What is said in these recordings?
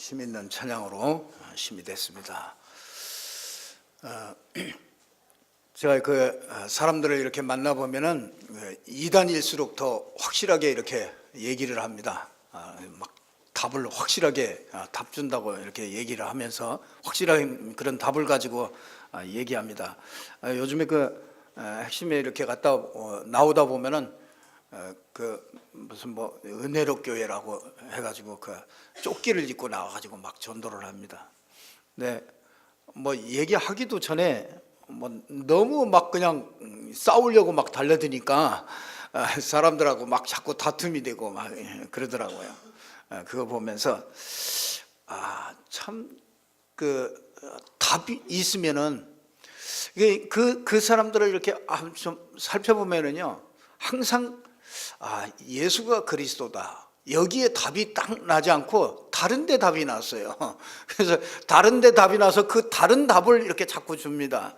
힘있는 찬양으로 힘이 됐습니다. 제가 사람들을 이렇게 만나보면은 2단일수록 더 확실하게 이렇게 얘기를 합니다. 막 답을 확실하게 답 준다고 이렇게 얘기를 하면서 확실한 그런 답을 가지고 얘기합니다. 요즘에 핵심에 이렇게 갔다 나오다 보면은 무슨 은혜로 교회라고 해가지고 조끼를 입고 나와가지고 막 전도를 합니다. 네, 얘기하기도 전에 너무 막 그냥 싸우려고 막 달려드니까 사람들하고 막 자꾸 다툼이 되고 막 그러더라고요. 그거 보면서 참 답이 있으면은 그 사람들을 이렇게 좀 살펴보면은요, 항상 예수가 그리스도다, 여기에 답이 딱 나지 않고 다른 데 답이 났어요. 그래서 다른 데 답이 나서 그 다른 답을 이렇게 자꾸 줍니다.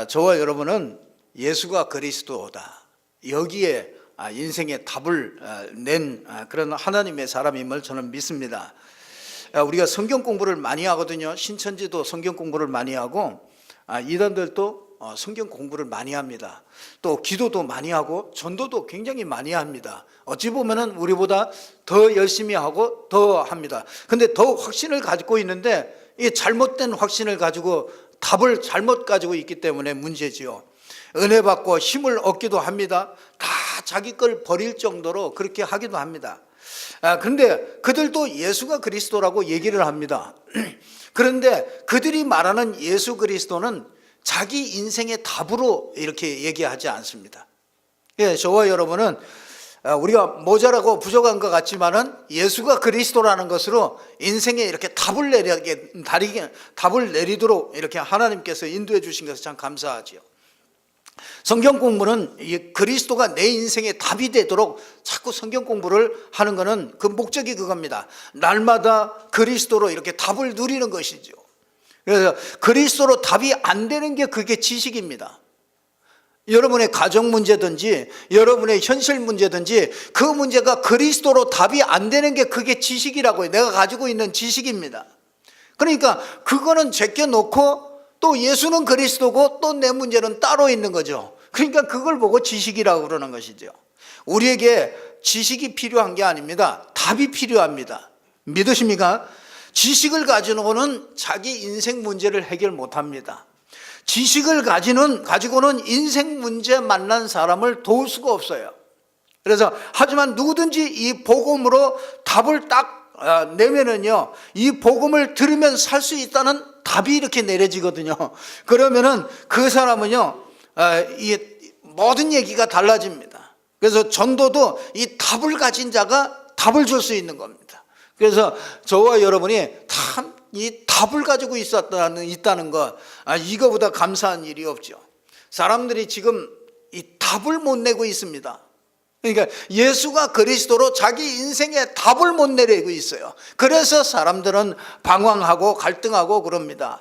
저와 여러분은 예수가 그리스도다, 여기에 인생의 답을 낸 그런 하나님의 사람임을 저는 믿습니다. 우리가 성경 공부를 많이 하거든요. 신천지도 성경 공부를 많이 하고 이단들도 성경 공부를 많이 합니다. 또 기도도 많이 하고 전도도 굉장히 많이 합니다. 어찌 보면은 우리보다 더 열심히 하고 더 합니다. 근데 더 확신을 가지고 있는데 이 잘못된 확신을 가지고 답을 잘못 가지고 있기 때문에 문제지요. 은혜 받고 힘을 얻기도 합니다. 다 자기 걸 버릴 정도로 그렇게 하기도 합니다. 그런데 그들도 예수가 그리스도라고 얘기를 합니다. 그런데 그들이 말하는 예수 그리스도는 자기 인생의 답으로 이렇게 얘기하지 않습니다. 저와 여러분은 우리가 모자라고 부족한 것 같지만은 예수가 그리스도라는 것으로 인생에 이렇게 답을 내리도록 이렇게 하나님께서 인도해 주신 것을 참 감사하지요. 성경 공부는 이 그리스도가 내 인생의 답이 되도록 자꾸 성경 공부를 하는 것은 그 목적이 그겁니다. 날마다 그리스도로 이렇게 답을 누리는 것이죠. 그래서 그리스도로 답이 안 되는 게 그게 지식입니다. 여러분의 가정 문제든지 여러분의 현실 문제든지 그 문제가 그리스도로 답이 안 되는 게 그게 지식이라고요. 내가 가지고 있는 지식입니다. 그러니까 그거는 제껴놓고 또 예수는 그리스도고 또 내 문제는 따로 있는 거죠. 그러니까 그걸 보고 지식이라고 그러는 것이죠. 우리에게 지식이 필요한 게 아닙니다. 답이 필요합니다. 믿으십니까? 지식을 가지고는 자기 인생 문제를 해결 못합니다. 지식을 가지고는 인생 문제 만난 사람을 도울 수가 없어요. 그래서 하지만 누구든지 이 복음으로 답을 딱 내면은요, 이 복음을 들으면 살 수 있다는 답이 이렇게 내려지거든요. 그러면은 그 사람은요, 이 모든 얘기가 달라집니다. 그래서 전도도 이 답을 가진 자가 답을 줄 수 있는 겁니다. 그래서 저와 여러분이 참 이 답을 가지고 있다는 것, 이거보다 감사한 일이 없죠. 사람들이 지금 이 답을 못 내고 있습니다. 그러니까 예수가 그리스도로 자기 인생에 답을 못 내리고 있어요. 그래서 사람들은 방황하고 갈등하고 그럽니다.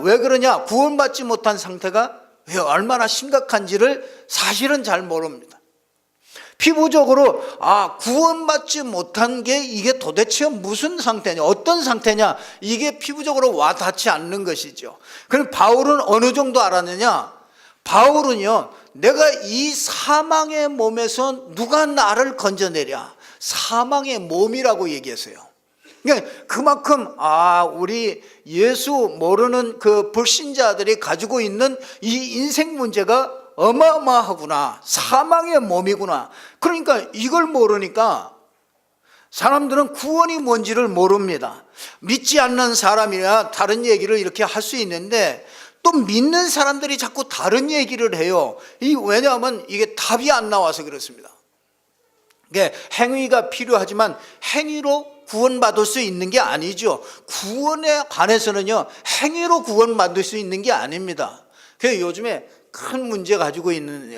왜 그러냐? 구원받지 못한 상태가 얼마나 심각한지를 사실은 잘 모릅니다. 피부적으로 구원받지 못한 게 이게 도대체 무슨 상태냐, 어떤 상태냐, 이게 피부적으로 와닿지 않는 것이죠. 그럼 바울은 어느 정도 알았느냐? 바울은요, 내가 이 사망의 몸에서 누가 나를 건져내랴, 사망의 몸이라고 얘기했어요. 그러니까 그만큼 우리 예수 모르는 그 불신자들이 가지고 있는 이 인생 문제가 어마어마하구나, 사망의 몸이구나. 그러니까 이걸 모르니까 사람들은 구원이 뭔지를 모릅니다. 믿지 않는 사람이나 다른 얘기를 이렇게 할 수 있는데 또 믿는 사람들이 자꾸 다른 얘기를 해요. 왜냐하면 이게 답이 안 나와서 그렇습니다. 이게 행위가 필요하지만 행위로 구원받을 수 있는 게 아니죠. 구원에 관해서는요, 행위로 구원받을 수 있는 게 아닙니다. 그래서 요즘에 큰 문제 가지고 있는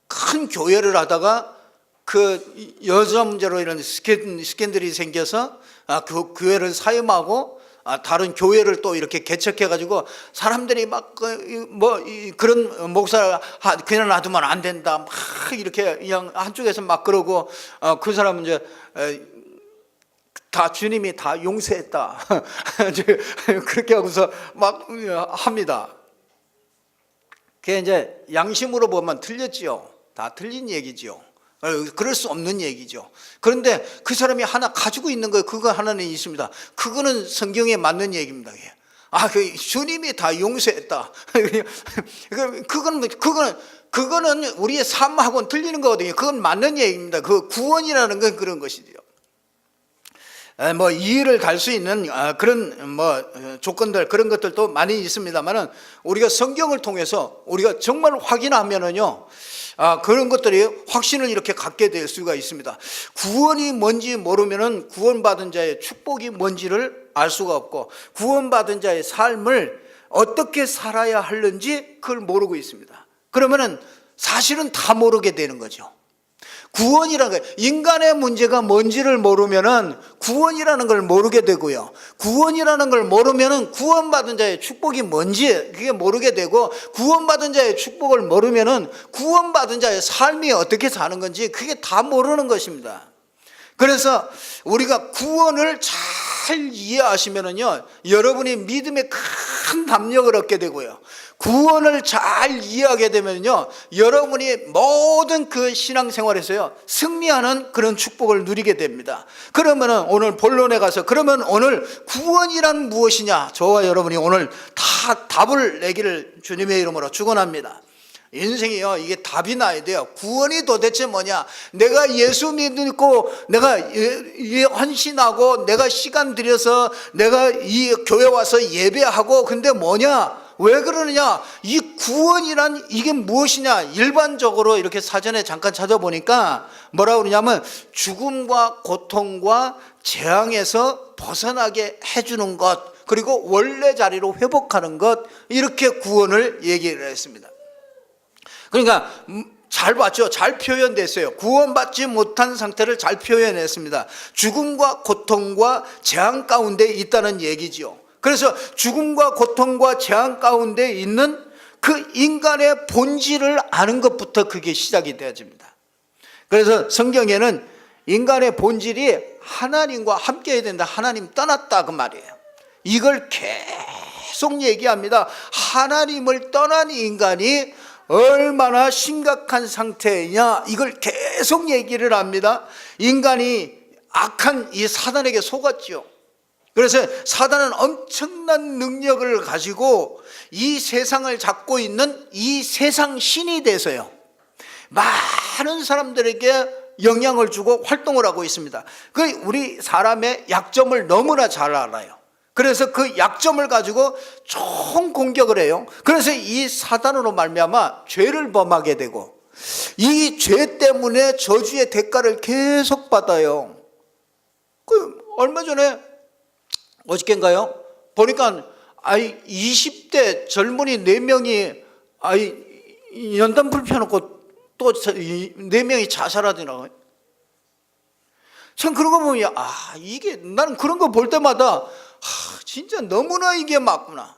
큰 교회를 하다가 여자 문제로 이런 스캔들이 생겨서 그 교회를 사임하고 다른 교회를 또 이렇게 개척해 가지고 사람들이 막 그런 목사 그냥 놔두면 안 된다 막 이렇게 그냥 한쪽에서 막 그러고 그 사람은 이제 다 주님이 다 용서했다. 그렇게 하고서 막 합니다. 그게 이제 양심으로 보면 틀렸지요. 다 틀린 얘기지요. 그럴 수 없는 얘기죠. 그런데 그 사람이 하나 가지고 있는 거, 그거 하나는 있습니다. 그거는 성경에 맞는 얘기입니다. 그 주님이 다 용서했다. 그거는 우리의 삶하고는 틀리는 거거든요. 그건 맞는 얘기입니다. 그 구원이라는 건 그런 것이죠. 뭐 이의를 달 수 있는 그런 뭐 조건들, 그런 것들도 많이 있습니다만은 우리가 성경을 통해서 우리가 정말 확인하면은요, 그런 것들이 확신을 이렇게 갖게 될 수가 있습니다. 구원이 뭔지 모르면은 구원받은 자의 축복이 뭔지를 알 수가 없고, 구원받은 자의 삶을 어떻게 살아야 하는지 그걸 모르고 있습니다. 그러면은 사실은 다 모르게 되는 거죠. 구원이라는 거, 인간의 문제가 뭔지를 모르면은 구원이라는 걸 모르게 되고요. 구원이라는 걸 모르면은 구원받은 자의 축복이 뭔지 그게 모르게 되고, 구원받은 자의 축복을 모르면은 구원받은 자의 삶이 어떻게 사는 건지 그게 다 모르는 것입니다. 그래서 우리가 구원을 잘 이해하시면은요, 여러분이 믿음의 큰 담력을 얻게 되고요. 구원을 잘 이해하게 되면요, 여러분이 모든 그 신앙생활에서요, 승리하는 그런 축복을 누리게 됩니다. 그러면은 오늘 본론에 가서, 그러면 오늘 구원이란 무엇이냐? 저와 여러분이 오늘 다 답을 내기를 주님의 이름으로 축원합니다. 인생이요, 이게 답이 나야 돼요. 구원이 도대체 뭐냐? 내가 예수 믿고 내가 헌신하고 내가 시간 들여서 내가 이 교회 와서 예배하고, 근데 뭐냐? 왜 그러느냐? 이 구원이란 이게 무엇이냐? 일반적으로 이렇게 사전에 잠깐 찾아보니까 뭐라고 그러냐면, 죽음과 고통과 재앙에서 벗어나게 해주는 것, 그리고 원래 자리로 회복하는 것, 이렇게 구원을 얘기를 했습니다. 그러니까 잘 봤죠? 잘 표현됐어요. 구원받지 못한 상태를 잘 표현했습니다. 죽음과 고통과 재앙 가운데 있다는 얘기죠. 그래서 죽음과 고통과 재앙 가운데 있는 그 인간의 본질을 아는 것부터 그게 시작이 되어집니다. 그래서 성경에는 인간의 본질이 하나님과 함께 해야 된다, 하나님 떠났다, 그 말이에요. 이걸 계속 얘기합니다. 하나님을 떠난 인간이 얼마나 심각한 상태냐, 이걸 계속 얘기를 합니다. 인간이 악한 이 사단에게 속았죠. 그래서 사단은 엄청난 능력을 가지고 이 세상을 잡고 있는 이 세상 신이 돼서요, 많은 사람들에게 영향을 주고 활동을 하고 있습니다. 그 우리 사람의 약점을 너무나 잘 알아요. 그래서 그 약점을 가지고 총 공격을 해요. 그래서 이 사단으로 말미암아 죄를 범하게 되고, 이 죄 때문에 저주의 대가를 계속 받아요. 얼마 전에 어저께인가요? 보니까 20대 젊은이 4명이 연단불 펴놓고 또 4명이 자살하더라고요. 참 그런 거 보면 이게, 나는 그런 거 볼 때마다 진짜 너무나 이게 맞구나.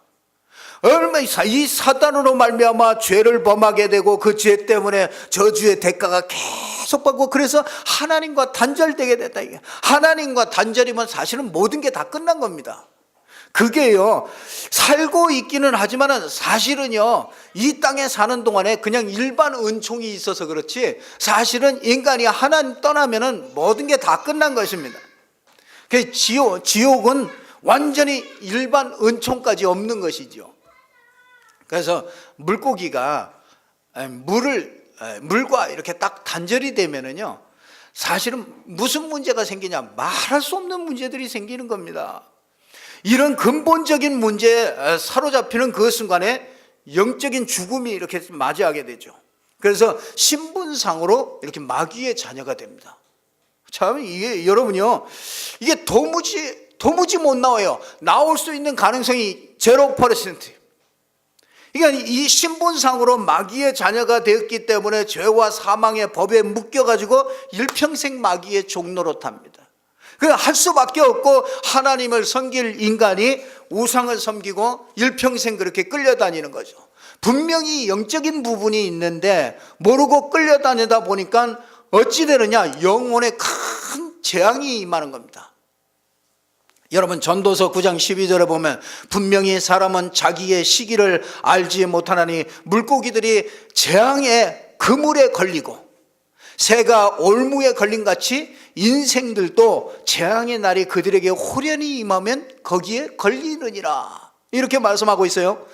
얼마 이 사단으로 말미암아 죄를 범하게 되고, 그 죄 때문에 저주의 대가가 계속 받고, 그래서 하나님과 단절되게 됐다. 이게 하나님과 단절이면 사실은 모든 게 다 끝난 겁니다. 그게요, 살고 있기는 하지만은 사실은요, 이 땅에 사는 동안에 그냥 일반 은총이 있어서 그렇지, 사실은 인간이 하나님 떠나면은 모든 게 다 끝난 것입니다. 그 지옥은 완전히 일반 은총까지 없는 것이죠. 그래서 물고기가 물과 이렇게 딱 단절이 되면은요, 사실은 무슨 문제가 생기냐, 말할 수 없는 문제들이 생기는 겁니다. 이런 근본적인 문제에 사로잡히는 그 순간에 영적인 죽음이 이렇게 맞이하게 되죠. 그래서 신분상으로 이렇게 마귀의 자녀가 됩니다. 참 이게 여러분요, 이게 도무지 못 나와요. 나올 수 있는 가능성이 0%. 그러니까 이 신분상으로 마귀의 자녀가 되었기 때문에 죄와 사망의 법에 묶여가지고 일평생 마귀의 종노릇 합니다. 그냥 할 수밖에 없고, 하나님을 섬길 인간이 우상을 섬기고 일평생 그렇게 끌려다니는 거죠. 분명히 영적인 부분이 있는데 모르고 끌려다니다 보니까 어찌 되느냐, 영혼에 큰 재앙이 임하는 겁니다. 여러분 전도서 9장 12절에 보면 분명히 사람은 자기의 시기를 알지 못하나니 물고기들이 재앙의 그물에 걸리고 새가 올무에 걸린 같이 인생들도 재앙의 날이 그들에게 호련히 임하면 거기에 걸리느니라, 이렇게 말씀하고 있어요.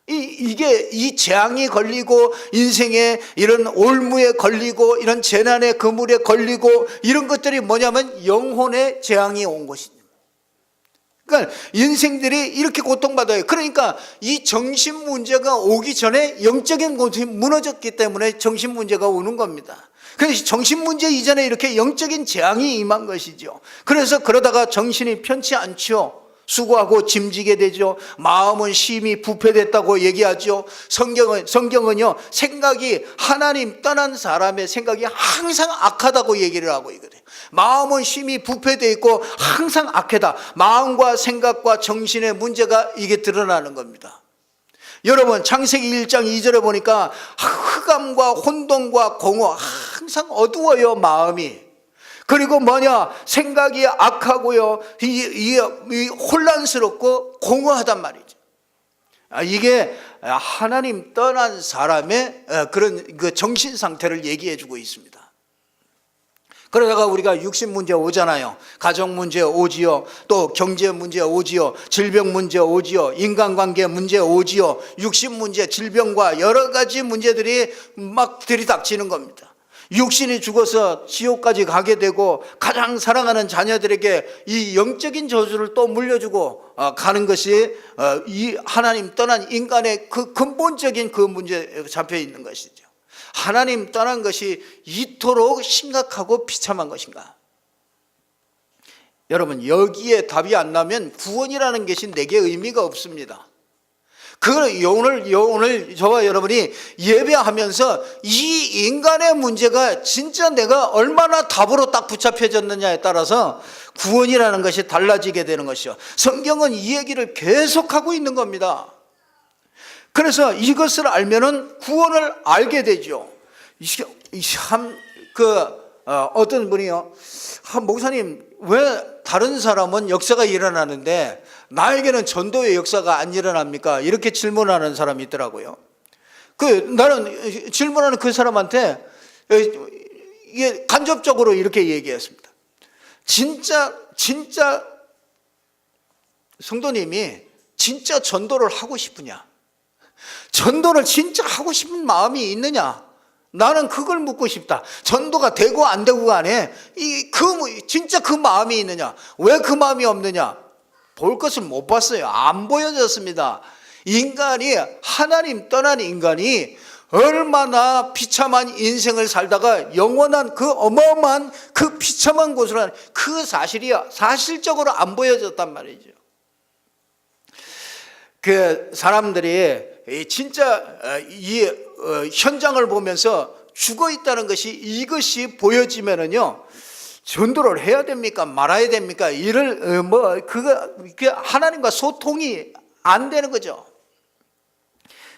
이게 이 재앙이 걸리고 인생에 이런 올무에 걸리고 이런 재난의 그물에 걸리고 이런 것들이 뭐냐면 영혼의 재앙이 온 것입니다. 그러니까 인생들이 이렇게 고통받아요. 그러니까 이 정신 문제가 오기 전에 영적인 것이 무너졌기 때문에 정신 문제가 오는 겁니다. 그래서 정신 문제 이전에 이렇게 영적인 재앙이 임한 것이죠. 그래서 그러다가 정신이 편치 않죠. 수고하고 짐지게 되죠. 마음은 심히 부패됐다고 얘기하죠. 성경은요, 생각이, 하나님 떠난 사람의 생각이 항상 악하다고 얘기를 하고 있거든요. 마음은 심히 부패되어 있고 항상 악하다. 마음과 생각과 정신의 문제가 이게 드러나는 겁니다. 여러분 창세기 1장 2절에 보니까 흑암과 혼돈과 공허, 항상 어두워요 마음이. 그리고 뭐냐, 생각이 악하고요, 이 혼란스럽고 공허하단 말이죠. 이게 하나님 떠난 사람의 그런 그 정신 상태를 얘기해 주고 있습니다. 그러다가 우리가 육신 문제 오잖아요. 가정 문제 오지요. 또 경제 문제 오지요. 질병 문제 오지요. 인간관계 문제 오지요. 육신 문제, 질병과 여러 가지 문제들이 막 들이닥치는 겁니다. 육신이 죽어서 지옥까지 가게 되고 가장 사랑하는 자녀들에게 이 영적인 저주를 또 물려주고 가는 것이 이 하나님 떠난 인간의 그 근본적인 그 문제에 잡혀 있는 것이죠. 하나님 떠난 것이 이토록 심각하고 비참한 것인가? 여러분, 여기에 답이 안 나면 구원이라는 것이 내게 의미가 없습니다. 오늘 저와 여러분이 예배하면서 이 인간의 문제가 진짜 내가 얼마나 답으로 딱 붙잡혀졌느냐에 따라서 구원이라는 것이 달라지게 되는 것이죠. 성경은 이 얘기를 계속하고 있는 겁니다. 그래서 이것을 알면은 구원을 알게 되죠. 어떤 분이요, 목사님, 왜 다른 사람은 역사가 일어나는데 나에게는 전도의 역사가 안 일어납니까? 이렇게 질문하는 사람이 있더라고요. 나는 질문하는 그 사람한테 이게 간접적으로 이렇게 얘기했습니다. 진짜 성도님이 진짜 전도를 하고 싶으냐? 전도를 진짜 하고 싶은 마음이 있느냐? 나는 그걸 묻고 싶다. 전도가 되고 안 되고 간에 진짜 그 마음이 있느냐? 왜 그 마음이 없느냐? 볼 것을 못 봤어요. 안 보여졌습니다. 인간이, 하나님 떠난 인간이 얼마나 비참한 인생을 살다가 영원한 그 어마어마한 그 비참한 곳으로 가는 그 사실이 사실적으로 안 보여졌단 말이죠. 그 사람들이 진짜 이 현장을 보면서 죽어 있다는 것이, 이것이 보여지면은요, 전도를 해야 됩니까? 말아야 됩니까? 그게 하나님과 소통이 안 되는 거죠.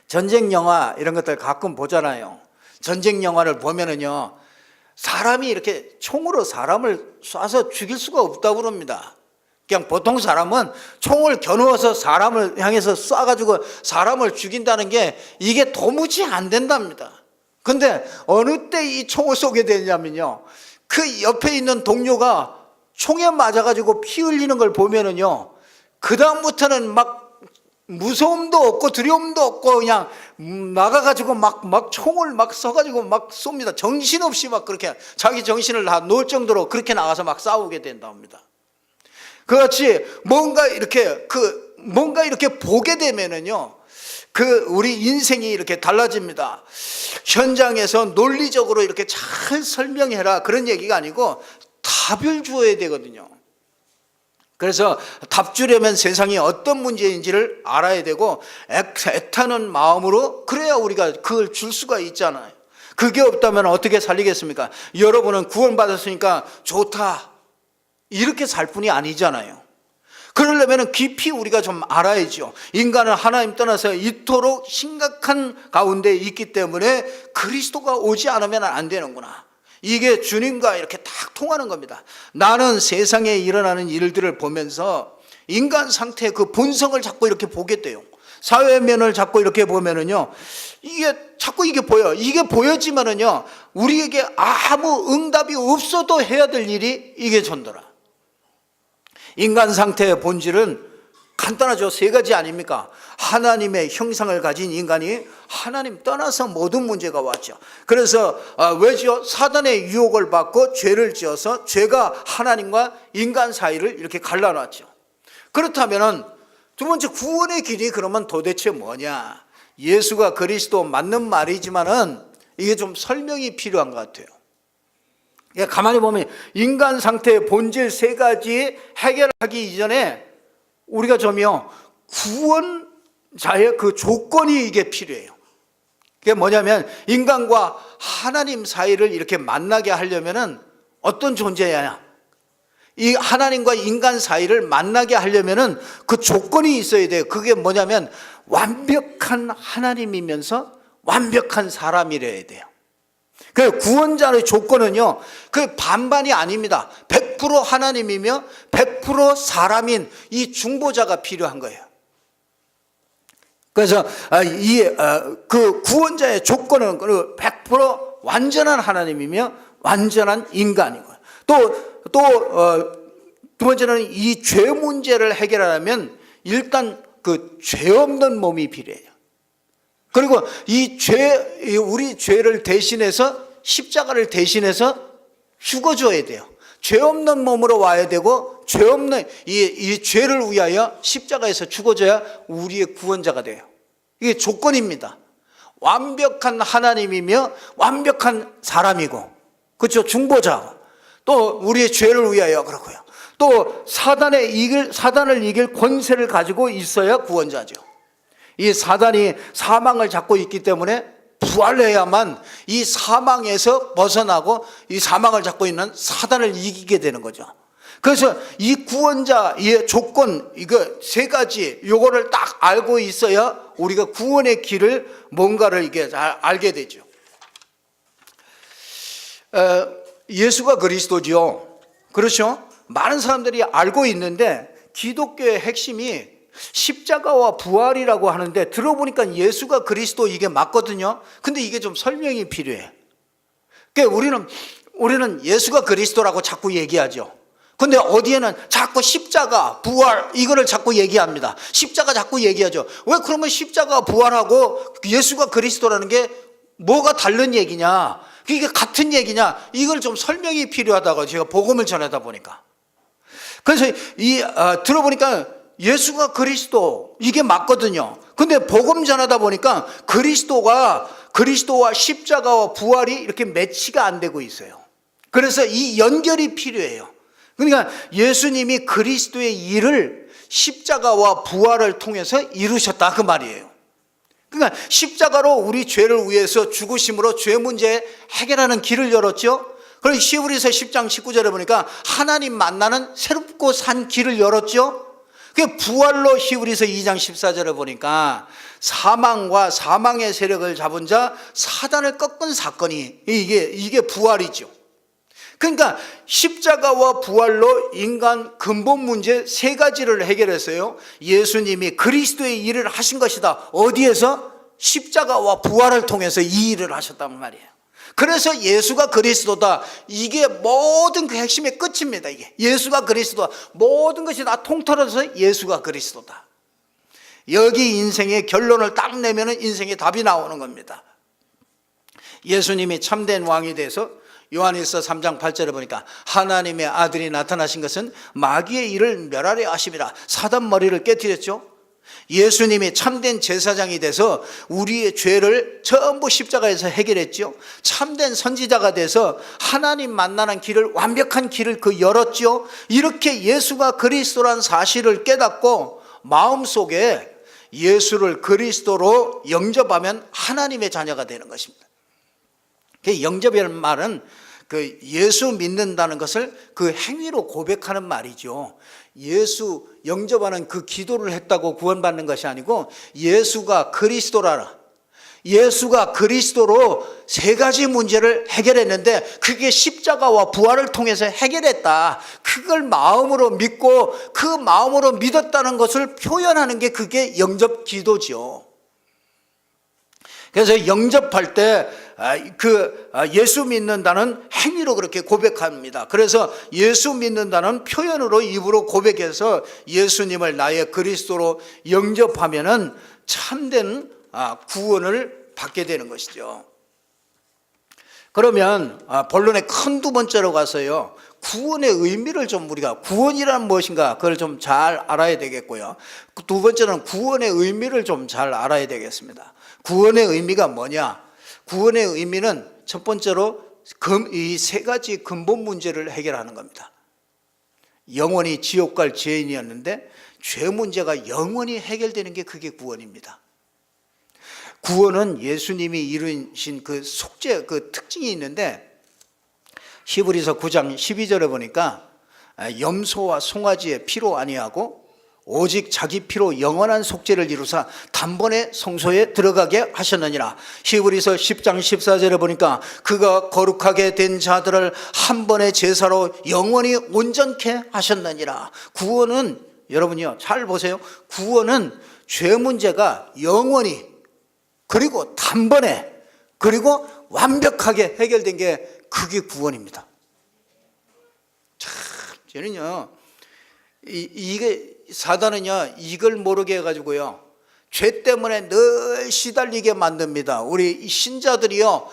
전쟁 영화 이런 것들 가끔 보잖아요. 전쟁 영화를 보면은요, 사람이 이렇게 총으로 사람을 쏴서 죽일 수가 없다고 그럽니다. 그냥 보통 사람은 총을 겨누어서 사람을 향해서 쏴가지고 사람을 죽인다는 게 이게 도무지 안 된답니다. 근데 어느 때 이 총을 쏘게 되냐면요, 그 옆에 있는 동료가 총에 맞아가지고 피 흘리는 걸 보면은요, 그 다음부터는 막 무서움도 없고 두려움도 없고 그냥 나가가지고 막 총을 막 쏴가지고 막 쏩니다. 정신없이 막 그렇게 자기 정신을 다 놓을 정도로 그렇게 나가서 막 싸우게 된답니다. 그렇지, 뭔가 이렇게 보게 되면은요, 우리 인생이 이렇게 달라집니다. 현장에서 논리적으로 이렇게 잘 설명해라 그런 얘기가 아니고 답을 주어야 되거든요. 그래서 답 주려면 세상이 어떤 문제인지를 알아야 되고 애타는 마음으로, 그래야 우리가 그걸 줄 수가 있잖아요. 그게 없다면 어떻게 살리겠습니까? 여러분은 구원받았으니까 좋다 이렇게 살 뿐이 아니잖아요. 그러려면 깊이 우리가 좀 알아야죠. 인간은 하나님 떠나서 이토록 심각한 가운데 있기 때문에 그리스도가 오지 않으면 안 되는구나. 이게 주님과 이렇게 딱 통하는 겁니다. 나는 세상에 일어나는 일들을 보면서 인간 상태의 그 본성을 자꾸 이렇게 보게 돼요. 사회면을 자꾸 이렇게 보면은요, 이게 자꾸 이게 보여. 이게 보여지면은요, 우리에게 아무 응답이 없어도 해야 될 일이 이게 전도라. 인간 상태의 본질은 간단하죠. 세 가지 아닙니까? 하나님의 형상을 가진 인간이 하나님 떠나서 모든 문제가 왔죠. 그래서 왜죠? 사단의 유혹을 받고 죄를 지어서 죄가 하나님과 인간 사이를 이렇게 갈라놨죠. 그렇다면은 두 번째 구원의 길이 그러면 도대체 뭐냐? 예수가 그리스도 맞는 말이지만은 이게 좀 설명이 필요한 것 같아요. 가만히 보면 인간 상태의 본질 세 가지 해결하기 이전에 우리가 좀요, 구원자의 그 조건이 이게 필요해요. 그게 뭐냐면 인간과 하나님 사이를 이렇게 만나게 하려면은 어떤 존재야? 이 하나님과 인간 사이를 만나게 하려면은 그 조건이 있어야 돼요. 그게 뭐냐면 완벽한 하나님이면서 완벽한 사람이래야 돼요. 그 구원자의 조건은요, 그 반반이 아닙니다. 100% 하나님이며 100% 사람인 이 중보자가 필요한 거예요. 그래서 그 구원자의 조건은 100% 완전한 하나님이며 완전한 인간이고요. 두 번째는 이 죄 문제를 해결하려면 일단 그 죄 없는 몸이 필요해요. 그리고 우리 죄를 대신해서 십자가를 대신해서 죽어줘야 돼요. 죄 없는 몸으로 와야 되고 죄 없는 이 죄를 위하여 십자가에서 죽어줘야 우리의 구원자가 돼요. 이게 조건입니다. 완벽한 하나님이며 완벽한 사람이고, 그렇죠? 중보자. 또 우리의 죄를 위하여 그렇고요. 또 사단을 이길 권세를 가지고 있어야 구원자죠. 이 사단이 사망을 잡고 있기 때문에 부활해야만 이 사망에서 벗어나고 이 사망을 잡고 있는 사단을 이기게 되는 거죠. 그래서 이 구원자의 조건, 이거 세 가지, 요거를 딱 알고 있어야 우리가 구원의 길을 뭔가를 이게 잘 알게 되죠. 예수가 그리스도죠. 그렇죠? 많은 사람들이 알고 있는데 기독교의 핵심이 십자가와 부활이라고 하는데 들어보니까 예수가 그리스도 이게 맞거든요. 근데 이게 좀 설명이 필요해. 그러니까 우리는 예수가 그리스도라고 자꾸 얘기하죠. 근데 어디에는 자꾸 십자가, 부활 이거를 자꾸 얘기합니다. 십자가 자꾸 얘기하죠. 왜 그러면 십자가, 부활하고 예수가 그리스도라는 게 뭐가 다른 얘기냐? 이게 같은 얘기냐? 이걸 좀 설명이 필요하다고 제가 복음을 전하다 보니까. 그래서 들어보니까 예수가 그리스도 이게 맞거든요. 근데 복음 전하다 보니까 그리스도와 십자가와 부활이 이렇게 매치가 안 되고 있어요. 그래서 이 연결이 필요해요. 그러니까 예수님이 그리스도의 일을 십자가와 부활을 통해서 이루셨다 그 말이에요. 그러니까 십자가로 우리 죄를 위해서 죽으심으로 죄 문제 해결하는 길을 열었죠. 그리고 히브리서 10장 19절에 보니까 하나님 만나는 새롭고 산 길을 열었죠. 그 부활로 히브리서 2장 14절에 보니까 사망과 사망의 세력을 잡은 자 사단을 꺾은 사건이 이게 부활이죠. 그러니까 십자가와 부활로 인간 근본 문제 세 가지를 해결했어요. 예수님이 그리스도의 일을 하신 것이다. 어디에서? 십자가와 부활을 통해서 이 일을 하셨단 말이에요. 그래서 예수가 그리스도다. 이게 모든 그 핵심의 끝입니다. 이게 예수가 그리스도다. 모든 것이 다 통틀어서 예수가 그리스도다. 여기 인생의 결론을 딱 내면 인생의 답이 나오는 겁니다. 예수님이 참된 왕이 돼서 요한일서 3장 8절에 보니까 하나님의 아들이 나타나신 것은 마귀의 일을 멸하려 하심이라. 사단 머리를 깨뜨렸죠. 예수님이 참된 제사장이 돼서 우리의 죄를 전부 십자가에서 해결했죠. 참된 선지자가 돼서 하나님 만나는 길을, 완벽한 길을 열었죠. 이렇게 예수가 그리스도란 사실을 깨닫고 마음속에 예수를 그리스도로 영접하면 하나님의 자녀가 되는 것입니다. 영접이라는 말은 그 예수 믿는다는 것을 그 행위로 고백하는 말이죠. 예수 영접하는 그 기도를 했다고 구원받는 것이 아니고 예수가 그리스도라라. 예수가 그리스도로 세 가지 문제를 해결했는데 그게 십자가와 부활을 통해서 해결했다. 그걸 마음으로 믿고 그 마음으로 믿었다는 것을 표현하는 게 그게 영접 기도죠. 그래서 영접할 때 예수 믿는다는 행위로 그렇게 고백합니다. 그래서 예수 믿는다는 표현으로 입으로 고백해서 예수님을 나의 그리스도로 영접하면은 참된 구원을 받게 되는 것이죠. 그러면 본론의 큰 두 번째로 가서요, 구원의 의미를 좀 우리가, 구원이란 무엇인가 그걸 좀 잘 알아야 되겠고요. 두 번째는 구원의 의미를 좀 잘 알아야 되겠습니다. 구원의 의미가 뭐냐? 구원의 의미는 첫 번째로 이 세 가지 근본 문제를 해결하는 겁니다. 영원히 지옥 갈 죄인이었는데 죄 문제가 영원히 해결되는 게 그게 구원입니다. 구원은 예수님이 이루신 그 속죄, 그 특징이 있는데 히브리서 9장 12절에 보니까 염소와 송아지의 피로 아니하고 오직 자기 피로 영원한 속죄를 이루사 단번에 성소에 들어가게 하셨느니라. 히브리서 10장 14절에 보니까 그가 거룩하게 된 자들을 한 번의 제사로 영원히 온전케 하셨느니라. 구원은 여러분이요, 잘 보세요. 구원은 죄 문제가 영원히 그리고 단번에 그리고 완벽하게 해결된 게 그게 구원입니다. 참, 저는요, 이게 사단은요, 이걸 모르게 해가지고요, 죄 때문에 늘 시달리게 만듭니다. 우리 신자들이요,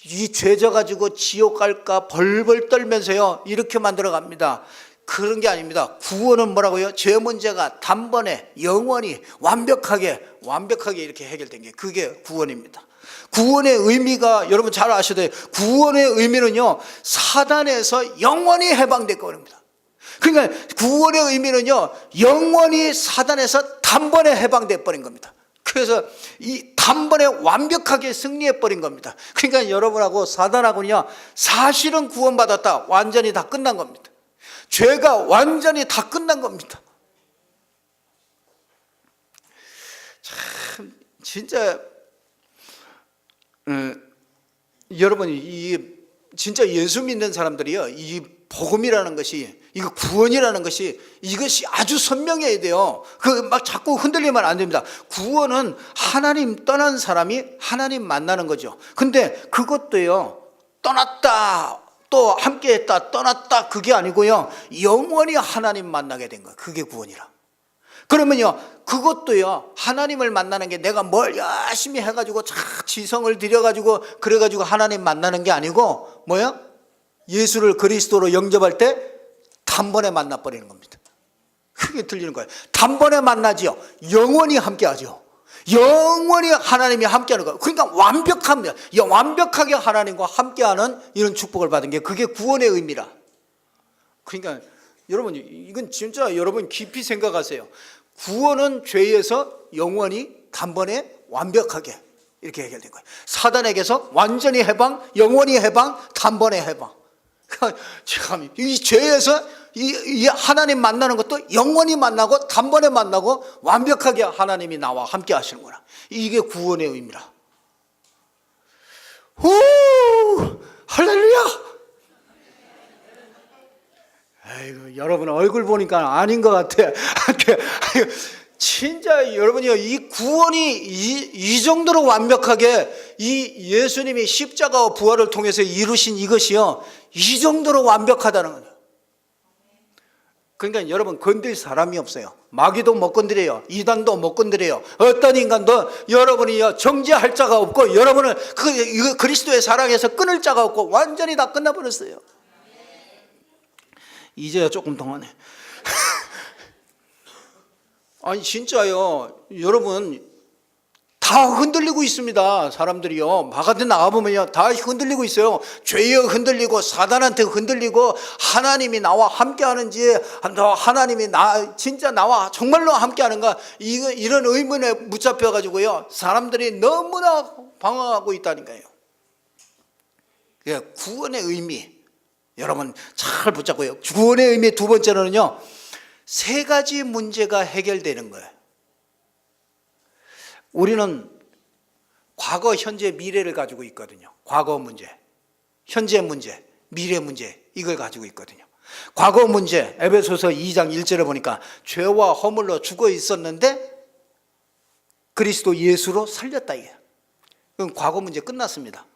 이 죄 져가지고 지옥 갈까 벌벌 떨면서요, 이렇게 만들어 갑니다. 그런 게 아닙니다. 구원은 뭐라고요? 죄 문제가 단번에 영원히 완벽하게 이렇게 해결된 게 그게 구원입니다. 구원의 의미가 여러분 잘 아셔야 돼요. 구원의 의미는요, 사단에서 영원히 해방됐고 그럽니다. 그러니까 구원의 의미는요, 영원히 사단에서 단번에 해방돼 버린 겁니다. 그래서 이 단번에 완벽하게 승리해 버린 겁니다. 그러니까 여러분하고 사단하고는요, 사실은 구원받았다, 완전히 다 끝난 겁니다. 죄가 완전히 다 끝난 겁니다. 참 진짜 여러분이 진짜 예수 믿는 사람들이요, 이 복음이라는 것이, 이거 구원이라는 것이, 이것이 아주 선명해야 돼요. 막 자꾸 흔들리면 안 됩니다. 구원은 하나님 떠난 사람이 하나님 만나는 거죠. 근데 그것도요, 떠났다 또 함께했다 떠났다 그게 아니고요, 영원히 하나님 만나게 된 거예요. 그게 구원이라. 그러면요, 그것도요, 하나님을 만나는 게 내가 뭘 열심히 해가지고 지성을 들여가지고 그래가지고 하나님 만나는 게 아니고 뭐야? 예수를 그리스도로 영접할 때 단번에 만나버리는 겁니다. 그게 들리는 거예요. 단번에 만나지요, 영원히 함께하죠. 영원히 하나님이 함께하는 거예요. 그러니까 완벽합니다. 완벽하게 하나님과 함께하는 이런 축복을 받은 게 그게 구원의 의미라. 그러니까 여러분, 이건 진짜 여러분 깊이 생각하세요. 구원은 죄에서 영원히 단번에 완벽하게 이렇게 해결된 거예요. 사단에게서 완전히 해방, 영원히 해방, 단번에 해방. 참, 이 죄에서 이 하나님 만나는 것도 영원히 만나고 단번에 만나고 완벽하게 하나님이 나와 함께 하시는구나. 이게 구원의 의미라. 오, 할렐루야. 아이고, 여러분 얼굴 보니까 아닌 것 같아. 진짜 여러분이요, 이 구원이 이 정도로 완벽하게 이 예수님이 십자가와 부활을 통해서 이루신 이것이요, 이 정도로 완벽하다는 거예요. 그러니까 여러분 건들 사람이 없어요. 마귀도 못 건드려요. 이단도 못 건드려요. 어떤 인간도 여러분이요 정죄할 자가 없고, 여러분을 그리스도의 사랑에서 끊을 자가 없고, 완전히 다 끝나버렸어요. 이제야 조금 동안에 아니 진짜요, 여러분 다 흔들리고 있습니다. 사람들이요, 바깥에 나가보면요 다 흔들리고 있어요. 죄에 흔들리고 사단한테 흔들리고, 하나님이 나와 함께하는지, 하나님이 진짜 나와 정말로 함께하는가, 이런 의문에 붙잡혀 가지고요 사람들이 너무나 방황하고 있다니까요. 구원의 의미 여러분 잘 붙잡고요. 구원의 의미 두 번째로는요, 세 가지 문제가 해결되는 거예요. 우리는 과거, 현재, 미래를 가지고 있거든요. 과거 문제, 현재 문제, 미래 문제, 이걸 가지고 있거든요. 과거 문제, 에베소서 2장 1절에 보니까 죄와 허물로 죽어 있었는데 그리스도 예수로 살렸다 이게. 그럼 과거 문제 끝났습니다.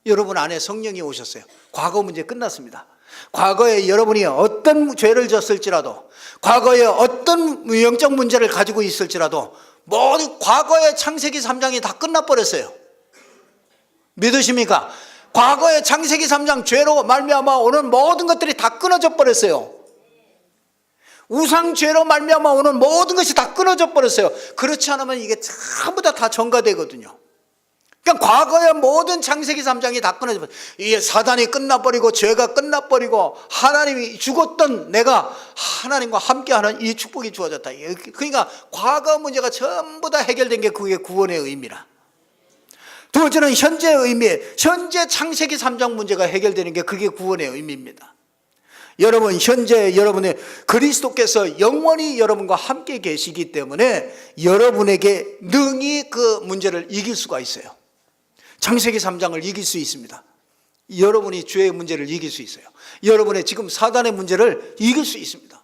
여러분 안에 성령이 오셨어요. 과거 문제 끝났습니다. 과거에 여러분이 어떤 죄를 졌을지라도, 과거에 어떤 영적 문제를 가지고 있을지라도 모든 과거의 창세기 3장이 다 끝나버렸어요. 믿으십니까? 과거의 창세기 3장 죄로 말미암아 오는 모든 것들이 다 끊어져 버렸어요. 우상죄로 말미암아 오는 모든 것이 다 끊어져 버렸어요. 그렇지 않으면 이게 전부 다 전가되거든요. 그러니까 과거의 모든 창세기 3장이 다 끊어져 버렸어요. 이게 사단이 끝나버리고 죄가 끝나버리고 하나님이 죽었던 내가 하나님과 함께하는 이 축복이 주어졌다. 그러니까 과거 문제가 전부 다 해결된 게 그게 구원의 의미라. 두 번째는 현재의 의미, 현재 창세기 3장 문제가 해결되는 게 그게 구원의 의미입니다. 여러분 현재 여러분의 그리스도께서 영원히 여러분과 함께 계시기 때문에 여러분에게 능히 그 문제를 이길 수가 있어요. 창세기 3장을 이길 수 있습니다. 여러분이 죄의 문제를 이길 수 있어요. 여러분의 지금 사단의 문제를 이길 수 있습니다.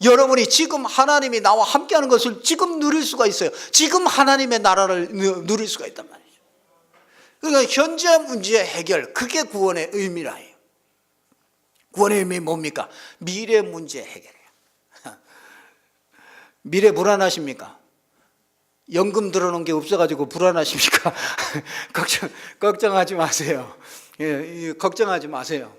여러분이 지금 하나님이 나와 함께하는 것을 지금 누릴 수가 있어요. 지금 하나님의 나라를 누릴 수가 있단 말이에요. 그러니까 현재 문제의 해결, 그게 구원의 의미라 해요. 구원의 의미 뭡니까? 미래 문제 해결이에요. 미래 불안하십니까? 연금 들어놓은 게 없어가지고 불안하십니까? 걱정하지 마세요. 예, 걱정하지 마세요.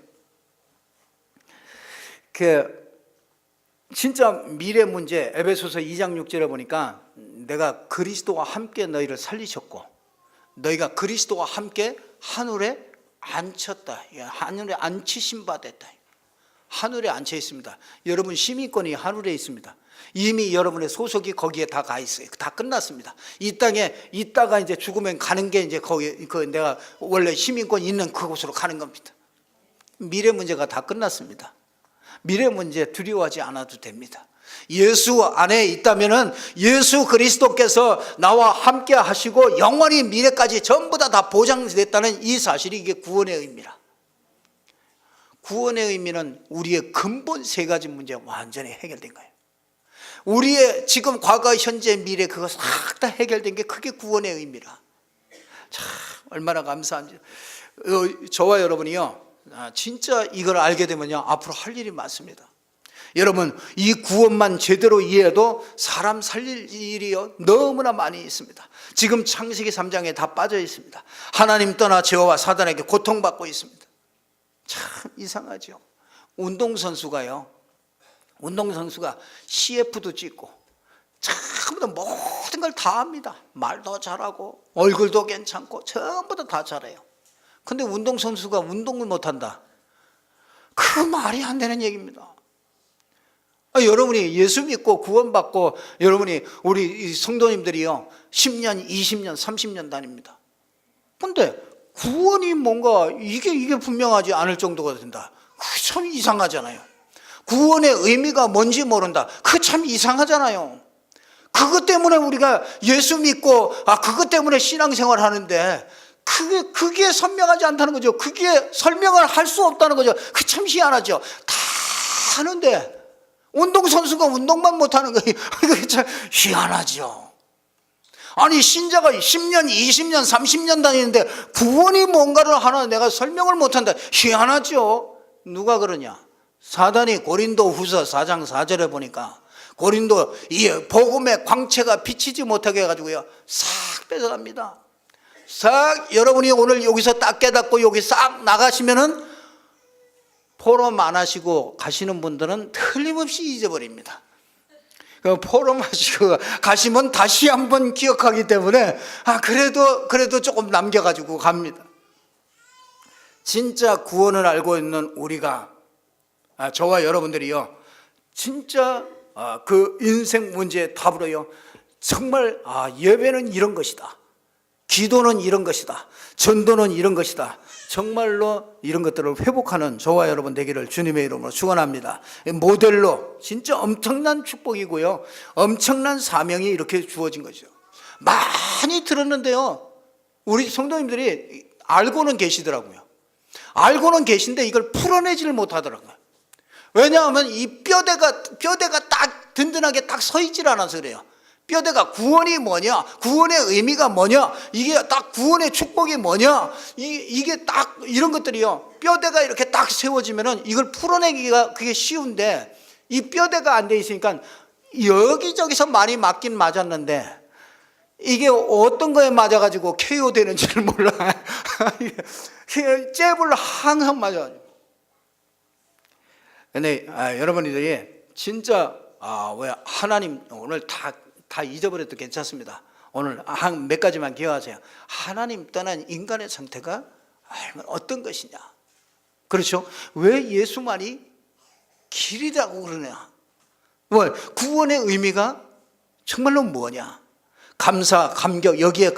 진짜 미래 문제, 에베소서 2장 6절에 보니까 내가 그리스도와 함께 너희를 살리셨고 너희가 그리스도와 함께 하늘에 앉혔다. 하늘에 앉히신 바 됐다. 하늘에 앉혀 있습니다. 여러분 시민권이 하늘에 있습니다. 이미 여러분의 소속이 거기에 다 가 있어요. 다 끝났습니다. 이 땅에 있다가 이제 죽으면 가는 게 이제 거기 내가 원래 시민권 있는 그곳으로 가는 겁니다. 미래 문제가 다 끝났습니다. 미래 문제 두려워하지 않아도 됩니다. 예수 안에 있다면은 예수 그리스도께서 나와 함께 하시고 영원히 미래까지 전부 다 보장됐다는 이 사실이 이게 구원의 의미라. 구원의 의미는 우리의 근본 세 가지 문제가 완전히 해결된 거예요. 우리의 지금 과거 현재 미래 그거 싹 다 해결된 게 그게 구원의 의미라. 참 얼마나 감사한지. 저와 여러분이요 진짜 이걸 알게 되면요 앞으로 할 일이 많습니다. 여러분 이 구원만 제대로 이해해도 사람 살릴 일이요 너무나 많이 있습니다. 지금 창세기 3장에 다 빠져 있습니다. 하나님 떠나 죄와 사단에게 고통받고 있습니다. 참 이상하죠. 운동선수가 CF도 찍고 전부 다 모든 걸 다 합니다. 말도 잘하고 얼굴도 괜찮고 전부 다 잘해요. 근데 운동선수가 운동을 못한다. 그 말이 안 되는 얘기입니다. 여러분이 예수 믿고 구원받고 여러분이 우리 성도님들이요 10년, 20년, 30년 다닙니다. 근데 구원이 뭔가 이게 분명하지 않을 정도가 된다. 그 참 이상하잖아요. 구원의 의미가 뭔지 모른다. 그 참 이상하잖아요. 그것 때문에 우리가 예수 믿고 그것 때문에 신앙생활 하는데 그게 선명하지 않다는 거죠. 그게 설명을 할 수 없다는 거죠. 그 참 희한하죠. 다 하는데 운동선수가 운동만 못하는 거 이게 참 희한하죠. 아니 신자가 10년, 20년, 30년 다니는데 구원이 뭔가를 하나 내가 설명을 못한다. 희한하죠. 누가 그러냐? 사단이 고린도 후서 4장 4절에 보니까 고린도 이 복음의 광채가 비치지 못하게 해가지고요 싹 뺏어갑니다. 싹 여러분이 오늘 여기서 딱 깨닫고 여기 싹 나가시면은 포럼 안 하시고 가시는 분들은 틀림없이 잊어버립니다. 포럼 하시고 가시면 다시 한번 기억하기 때문에 그래도 조금 남겨가지고 갑니다. 진짜 구원을 알고 있는 우리가 저와 여러분들이요 진짜 그 인생 문제의 답으로요 정말 예배는 이런 것이다, 기도는 이런 것이다, 전도는 이런 것이다, 정말로 이런 것들을 회복하는 저와 여러분 되기를 주님의 이름으로 축원합니다. 모델로 진짜 엄청난 축복이고요 엄청난 사명이 이렇게 주어진 거죠. 많이 들었는데요 우리 성도님들이 알고는 계시더라고요. 알고는 계신데 이걸 풀어내지를 못하더라고요. 왜냐하면 이 뼈대가 딱 든든하게 딱 서 있질 않아서 그래요. 뼈대가 구원이 뭐냐, 구원의 의미가 뭐냐, 이게 딱 구원의 축복이 뭐냐, 이게 딱 이런 것들이요. 뼈대가 이렇게 딱 세워지면은 이걸 풀어내기가 그게 쉬운데 이 뼈대가 안 돼 있으니까 여기저기서 많이 맞긴 맞았는데 이게 어떤 거에 맞아가지고 KO 되는지를 몰라. 잽을 항상 맞아가지고. 근데 여러분들이 진짜 왜 하나님 오늘 다 잊어버려도 괜찮습니다. 오늘 한 몇 가지만 기억하세요. 하나님 떠난 인간의 상태가 어떤 것이냐. 그렇죠? 왜 예수만이 길이라고 그러냐. 구원의 의미가 정말로 뭐냐. 감사, 감격, 여기에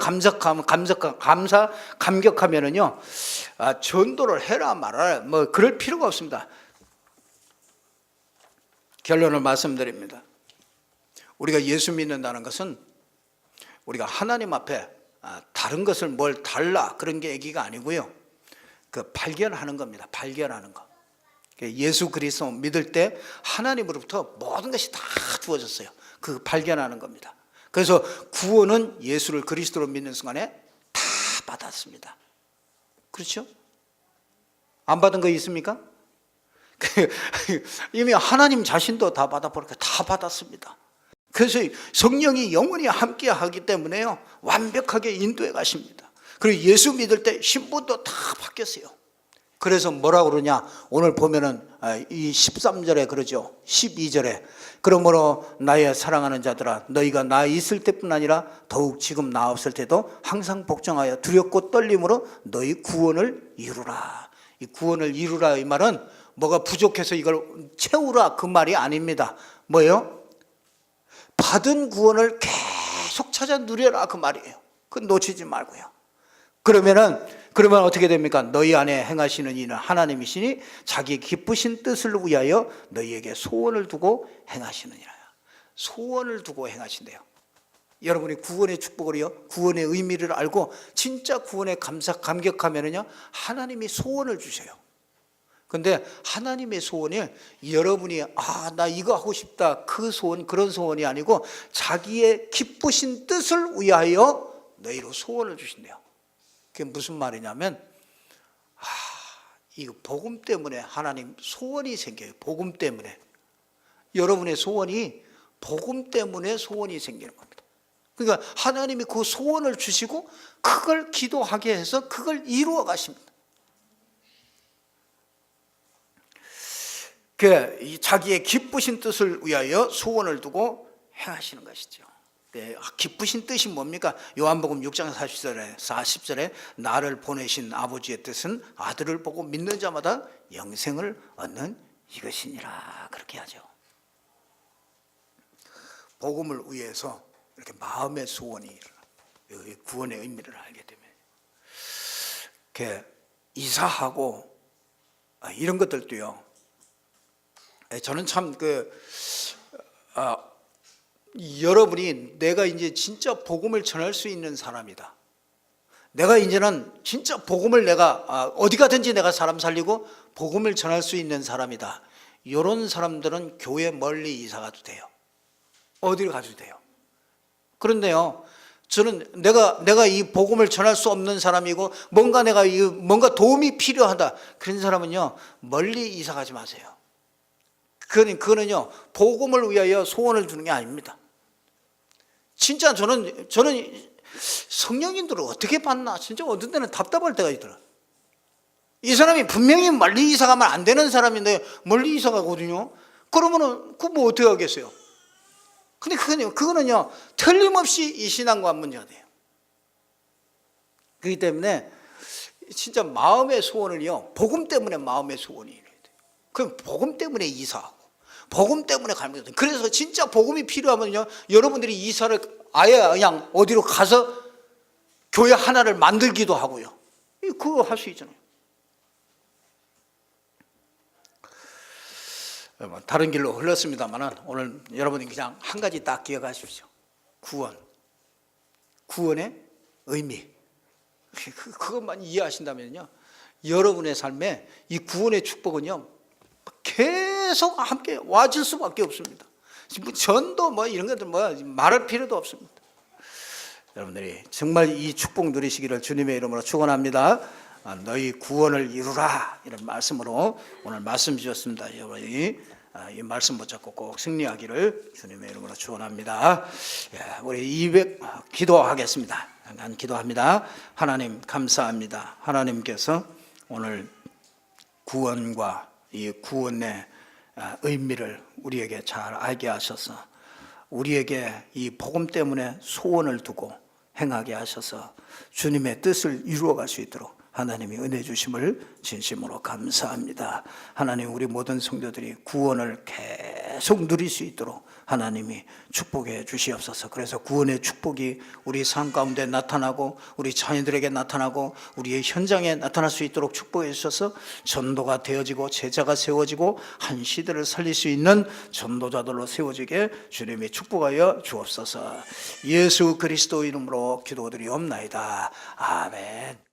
감격하면은요, 전도를 해라 말아라, 그럴 필요가 없습니다. 결론을 말씀드립니다. 우리가 예수 믿는다는 것은 우리가 하나님 앞에 다른 것을 뭘 달라 그런 게 얘기가 아니고요. 그 발견하는 겁니다. 발견하는 거. 예수 그리스도 믿을 때 하나님으로부터 모든 것이 다 주어졌어요. 그 발견하는 겁니다. 그래서 구원은 예수를 그리스도로 믿는 순간에 다 받았습니다. 그렇죠? 안 받은 거 있습니까? 이미 하나님 자신도 다 받아버리니까 다 받았습니다. 그래서 성령이 영원히 함께 하기 때문에요, 완벽하게 인도해 가십니다. 그리고 예수 믿을 때 신분도 다 바뀌었어요. 그래서 뭐라고 그러냐, 오늘 보면은 이 13절에 그러죠. 12절에 그러므로 나의 사랑하는 자들아, 너희가 나 있을 때뿐 아니라 더욱 지금 나 없을 때도 항상 복종하여 두렵고 떨림으로 너희 구원을 이루라. 이 구원을 이루라, 이 말은 뭐가 부족해서 이걸 채우라 그 말이 아닙니다. 뭐예요? 받은 구원을 계속 찾아 누려라 그 말이에요. 그 놓치지 말고요. 그러면 어떻게 됩니까? 너희 안에 행하시는 이는 하나님이시니 자기 기쁘신 뜻을 위하여 너희에게 소원을 두고 행하시느니라. 소원을 두고 행하신대요. 여러분이 구원의 축복을요, 구원의 의미를 알고 진짜 구원에 감격하면은요, 하나님이 소원을 주셔요. 근데 하나님의 소원이 여러분이 나 이거 하고 싶다 그 소원, 그런 소원이 아니고 자기의 기쁘신 뜻을 위하여 너희로 소원을 주신대요. 그게 무슨 말이냐면 이거 복음 때문에 하나님 소원이 생겨요. 복음 때문에. 여러분의 소원이 복음 때문에 소원이 생기는 겁니다. 그러니까 하나님이 그 소원을 주시고 그걸 기도하게 해서 그걸 이루어 가십니다. 자기의 기쁘신 뜻을 위하여 소원을 두고 행하시는 것이죠. 네, 기쁘신 뜻이 뭡니까? 요한복음 6장 40절에 나를 보내신 아버지의 뜻은 아들을 보고 믿는 자마다 영생을 얻는 이것이니라 그렇게 하죠. 복음을 위해서 이렇게 마음의 소원이 일어나, 구원의 의미를 알게 되면 이렇게 이사하고 이런 것들도요. 저는 참 여러분이 내가 이제 진짜 복음을 전할 수 있는 사람이다. 내가 이제는 진짜 복음을 내가 어디 가든지 내가 사람 살리고 복음을 전할 수 있는 사람이다. 이런 사람들은 교회 멀리 이사 가도 돼요. 어디를 가도 돼요. 그런데요, 저는 내가 이 복음을 전할 수 없는 사람이고 뭔가 도움이 필요하다. 그런 사람은요, 멀리 이사 가지 마세요. 그거는요, 복음을 위하여 소원을 주는 게 아닙니다. 진짜 저는 성령님들을 어떻게 봤나 진짜 어떤 때는 답답할 때가 있더라. 이 사람이 분명히 멀리 이사 가면 안 되는 사람인데 멀리 이사 가거든요. 그러면은 뭐 어떻게 하겠어요? 근데 그거는요 틀림없이 이 신앙과 문제가 돼요. 그렇기 때문에 진짜 마음의 소원을요, 복음 때문에 마음의 소원이 이래야 돼요. 그럼 복음 때문에 이사하고 복음 때문에 가면 돼요. 그래서 진짜 복음이 필요하면요, 여러분들이 이사를 아예 그냥 어디로 가서 교회 하나를 만들기도 하고요. 그거 할 수 있잖아요. 다른 길로 흘렀습니다만 오늘 여러분이 그냥 한 가지 딱 기억하십시오. 구원의 의미. 그것만 이해하신다면요, 여러분의 삶에 이 구원의 축복은요 계속 함께 와줄 수밖에 없습니다. 뭐 전도 뭐 이런 것들 뭐 말할 필요도 없습니다. 여러분들이 정말 이 축복 누리시기를 주님의 이름으로 축원합니다. 너희 구원을 이루라, 이런 말씀으로 오늘 말씀 주셨습니다. 여러분이 이 말씀 붙잡고 꼭 승리하기를 주님의 이름으로 축원합니다. 우리 200 기도하겠습니다. 잠깐 기도합니다. 하나님 감사합니다. 하나님께서 오늘 구원과 이 구원의 의미를 우리에게 잘 알게 하셔서 우리에게 이 복음 때문에 소원을 두고 행하게 하셔서 주님의 뜻을 이루어갈 수 있도록 하나님이 은혜 주심을 진심으로 감사합니다. 하나님, 우리 모든 성도들이 구원을 계속 누릴 수 있도록 하나님이 축복해 주시옵소서. 그래서 구원의 축복이 우리 삶 가운데 나타나고 우리 자녀들에게 나타나고 우리의 현장에 나타날 수 있도록 축복해 주셔서 전도가 되어지고 제자가 세워지고 한 시대를 살릴 수 있는 전도자들로 세워지게 주님이 축복하여 주옵소서. 예수 그리스도 이름으로 기도드리옵나이다. 아멘.